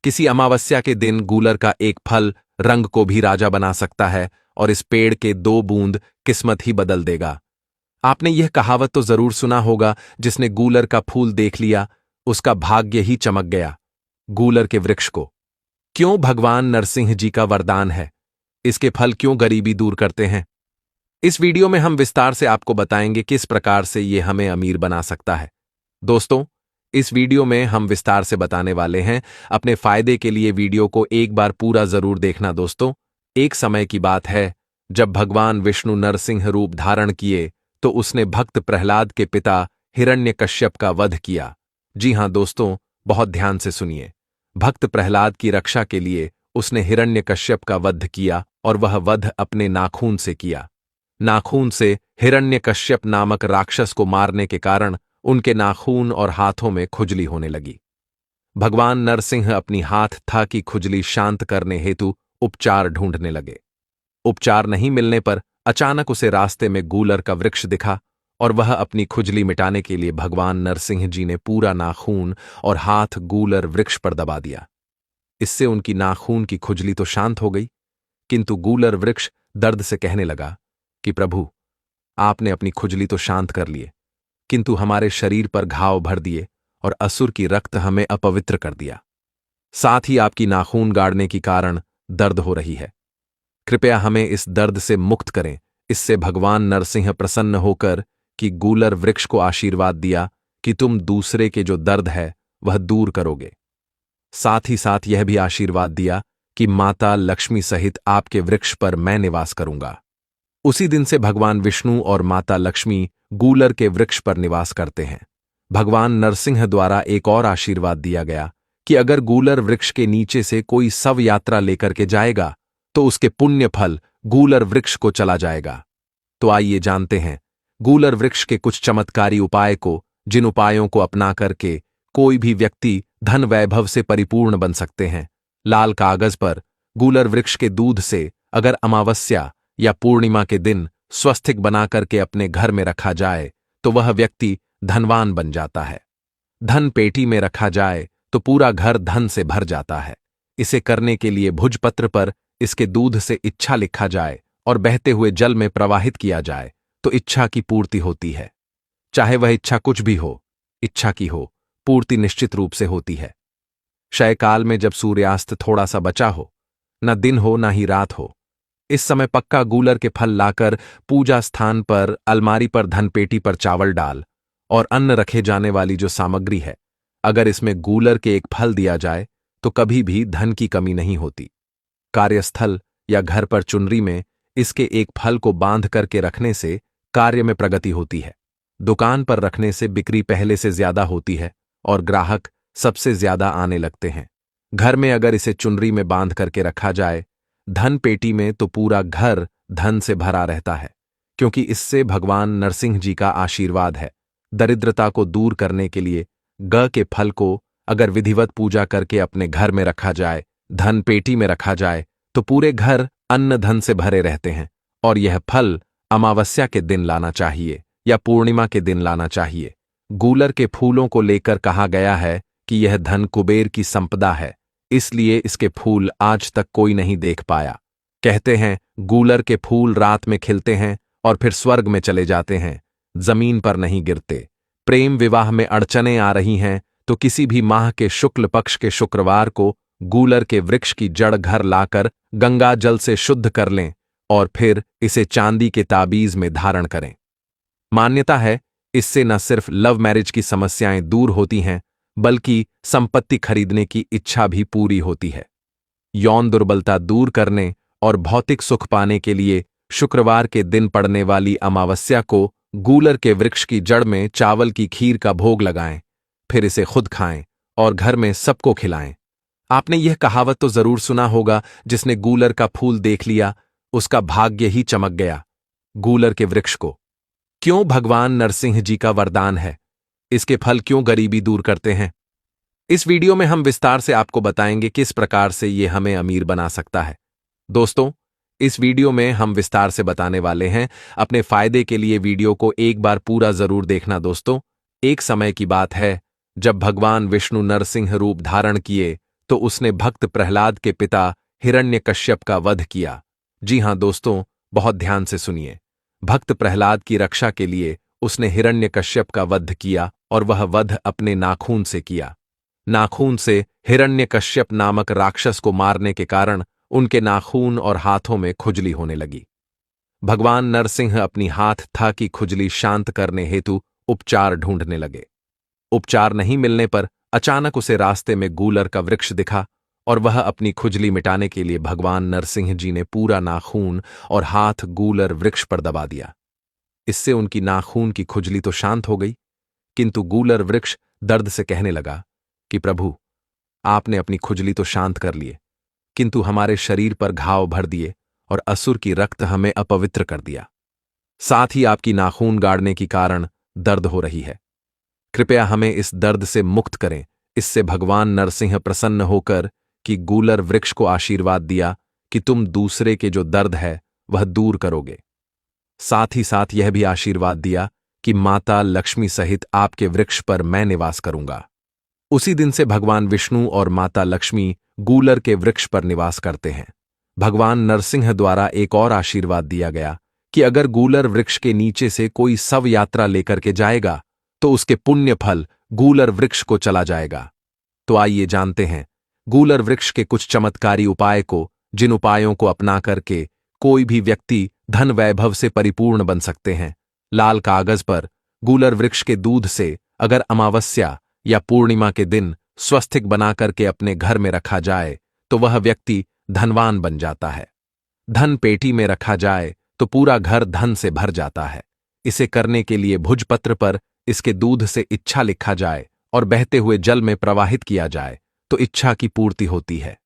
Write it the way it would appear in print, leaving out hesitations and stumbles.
किसी अमावस्या के दिन गूलर का एक फल रंग को भी राजा बना सकता है और इस पेड़ के 2 बूंद किस्मत ही बदल देगा। आपने यह कहावत तो जरूर सुना होगा, जिसने गूलर का फूल देख लिया उसका भाग्य ही चमक गया। गूलर के वृक्ष को क्यों भगवान नरसिंह जी का वरदान है? इसके फल क्यों गरीबी दूर करते हैं? इस वीडियो में हम विस्तार से आपको बताएंगे किस प्रकार से ये हमें अमीर बना सकता है। दोस्तों, इस वीडियो में हम विस्तार से बताने वाले हैं। अपने फायदे के लिए वीडियो को एक बार पूरा जरूर देखना। दोस्तों, एक समय की बात है जब भगवान विष्णु नरसिंह रूप धारण किए तो उसने भक्त प्रहलाद के पिता हिरण्यकश्यप का वध किया। जी हां दोस्तों, बहुत ध्यान से सुनिए। भक्त प्रहलाद की रक्षा के लिए उसने हिरण्यकश्यप का वध किया और वह वध अपने नाखून से किया। नाखून से हिरण्यकश्यप नामक राक्षस को मारने के कारण उनके नाखून और हाथों में खुजली होने लगी। भगवान नरसिंह अपनी हाथ था की खुजली शांत करने हेतु उपचार ढूंढने लगे। उपचार नहीं मिलने पर अचानक उसे रास्ते में गूलर का वृक्ष दिखा और वह अपनी खुजली मिटाने के लिए भगवान नरसिंह जी ने पूरा नाखून और हाथ गूलर वृक्ष पर दबा दिया। इससे उनकी नाखून की खुजली तो शांत हो गई, किंतु गूलर वृक्ष दर्द से कहने लगा कि प्रभु, आपने अपनी खुजली तो शांत कर लिए, किंतु हमारे शरीर पर घाव भर दिए और असुर की रक्त हमें अपवित्र कर दिया। साथ ही आपकी नाखून गाड़ने के कारण दर्द हो रही है। कृपया हमें इस दर्द से मुक्त करें। इससे भगवान नरसिंह प्रसन्न होकर कि गूलर वृक्ष को आशीर्वाद दिया कि तुम दूसरे के जो दर्द है वह दूर करोगे। साथ ही साथ यह भी आशीर्वाद दिया कि माता लक्ष्मी सहित आपके वृक्ष पर मैं निवास करूंगा। उसी दिन से भगवान विष्णु और माता लक्ष्मी गूलर के वृक्ष पर निवास करते हैं। भगवान नरसिंह द्वारा एक और आशीर्वाद दिया गया कि अगर गूलर वृक्ष के नीचे से कोई शव यात्रा लेकर के जाएगा तो उसके पुण्य फल गूलर वृक्ष को चला जाएगा। तो आइए जानते हैं गूलर वृक्ष के कुछ चमत्कारी उपाय को, जिन उपायों को अपना करके कोई भी व्यक्ति धन वैभव से परिपूर्ण बन सकते हैं। लाल कागज पर गूलर वृक्ष के दूध से अगर अमावस्या या पूर्णिमा के दिन स्वस्तिक बना करके अपने घर में रखा जाए तो वह व्यक्ति धनवान बन जाता है। धन पेटी में रखा जाए तो पूरा घर धन से भर जाता है। इसे करने के लिए भुजपत्र पर इसके दूध से इच्छा लिखा जाए और बहते हुए जल में प्रवाहित किया जाए तो इच्छा की पूर्ति होती है। चाहे वह इच्छा कुछ भी हो, इच्छा की हो, पूर्ति निश्चित रूप से होती है। शयकाल में जब सूर्यास्त थोड़ा सा बचा हो, न दिन हो न ही रात हो, इस समय पक्का गूलर के फल लाकर पूजा स्थान पर अलमारी पर धनपेटी पर चावल डाल और अन्न रखे जाने वाली जो सामग्री है, अगर इसमें गूलर के एक फल दिया जाए तो कभी भी धन की कमी नहीं होती। कार्यस्थल या घर पर चुनरी में इसके एक फल को बांध करके रखने से कार्य में प्रगति होती है। दुकान पर रखने से बिक्री पहले से ज्यादा होती है और ग्राहक सबसे ज्यादा आने लगते हैं। घर में अगर इसे चुनरी में बांध करके रखा जाए, धन पेटी में, तो पूरा घर धन से भरा रहता है, क्योंकि इससे भगवान नरसिंह जी का आशीर्वाद है। दरिद्रता को दूर करने के लिए ग के फल को अगर विधिवत पूजा करके अपने घर में रखा जाए, धन पेटी में रखा जाए, तो पूरे घर अन्न धन से भरे रहते हैं। और यह फल अमावस्या के दिन लाना चाहिए या पूर्णिमा के दिन लाना चाहिए। गूलर के फूलों को लेकर कहा गया है कि यह धन कुबेर की संपदा है, इसलिए इसके फूल आज तक कोई नहीं देख पाया। कहते हैं गूलर के फूल रात में खिलते हैं और फिर स्वर्ग में चले जाते हैं, जमीन पर नहीं गिरते। प्रेम विवाह में अड़चनें आ रही हैं तो किसी भी माह के शुक्ल पक्ष के शुक्रवार को गूलर के वृक्ष की जड़ घर लाकर गंगा जल से शुद्ध कर लें और फिर इसे चांदी के ताबीज में धारण करें। मान्यता है इससे न सिर्फ लव मैरिज की समस्याएं दूर होती हैं, बल्कि संपत्ति खरीदने की इच्छा भी पूरी होती है। यौन दुर्बलता दूर करने और भौतिक सुख पाने के लिए शुक्रवार के दिन पड़ने वाली अमावस्या को गूलर के वृक्ष की जड़ में चावल की खीर का भोग लगाएं, फिर इसे खुद खाएं और घर में सबको खिलाएं। आपने यह कहावत तो जरूर सुना होगा, जिसने गूलर का फूल देख लिया उसका भाग्य ही चमक गया। गूलर के वृक्ष को क्यों भगवान नरसिंह जी का वरदान है? इसके फल क्यों गरीबी दूर करते हैं? इस वीडियो में हम विस्तार से आपको बताएंगे किस प्रकार से ये हमें अमीर बना सकता है। दोस्तों, इस वीडियो में हम विस्तार से बताने वाले हैं। अपने फायदे के लिए वीडियो को एक बार पूरा जरूर देखना। दोस्तों, एक समय की बात है जब भगवान विष्णु नरसिंह रूप धारण किए तो उसने भक्त प्रहलाद के पिता हिरण्यकश्यप का वध किया। जी हां दोस्तों, बहुत ध्यान से सुनिए। भक्त प्रहलाद की रक्षा के लिए उसने हिरण्यकश्यप का वध किया और वह वध अपने नाखून से किया। नाखून से हिरण्यकश्यप नामक राक्षस को मारने के कारण उनके नाखून और हाथों में खुजली होने लगी। भगवान नरसिंह अपनी हाथ था की खुजली शांत करने हेतु उपचार ढूंढने लगे। उपचार नहीं मिलने पर अचानक उसे रास्ते में गूलर का वृक्ष दिखा और वह अपनी खुजली मिटाने के लिए भगवान नरसिंह जी ने पूरा नाखून और हाथ गूलर वृक्ष पर दबा दिया। इससे उनकी नाखून की खुजली तो शांत हो गई, किंतु गूलर वृक्ष दर्द से कहने लगा कि प्रभु, आपने अपनी खुजली तो शांत कर लिए, किंतु हमारे शरीर पर घाव भर दिए और असुर की रक्त हमें अपवित्र कर दिया। साथ ही आपकी नाखून गाड़ने के कारण दर्द हो रही है। कृपया हमें इस दर्द से मुक्त करें। इससे भगवान नरसिंह प्रसन्न होकर कि गूलर वृक्ष को आशीर्वाद दिया कि तुम दूसरे के जो दर्द है वह दूर करोगे। साथ ही साथ यह भी आशीर्वाद दिया कि माता लक्ष्मी सहित आपके वृक्ष पर मैं निवास करूंगा। उसी दिन से भगवान विष्णु और माता लक्ष्मी गूलर के वृक्ष पर निवास करते हैं। भगवान नरसिंह द्वारा एक और आशीर्वाद दिया गया कि अगर गूलर वृक्ष के नीचे से कोई शव यात्रा लेकर के जाएगा तो उसके पुण्य फल गूलर वृक्ष को चला जाएगा। तो आइए जानते हैं गूलर वृक्ष के कुछ चमत्कारी उपाय को, जिन उपायों को अपना करके कोई भी व्यक्ति धन वैभव से परिपूर्ण बन सकते हैं। लाल कागज पर गूलर वृक्ष के दूध से अगर अमावस्या या पूर्णिमा के दिन स्वस्तिक बना करके अपने घर में रखा जाए तो वह व्यक्ति धनवान बन जाता है। धन पेटी में रखा जाए तो पूरा घर धन से भर जाता है। इसे करने के लिए भुजपत्र पर इसके दूध से इच्छा लिखा जाए और बहते हुए जल में प्रवाहित किया जाए तो इच्छा की पूर्ति होती है।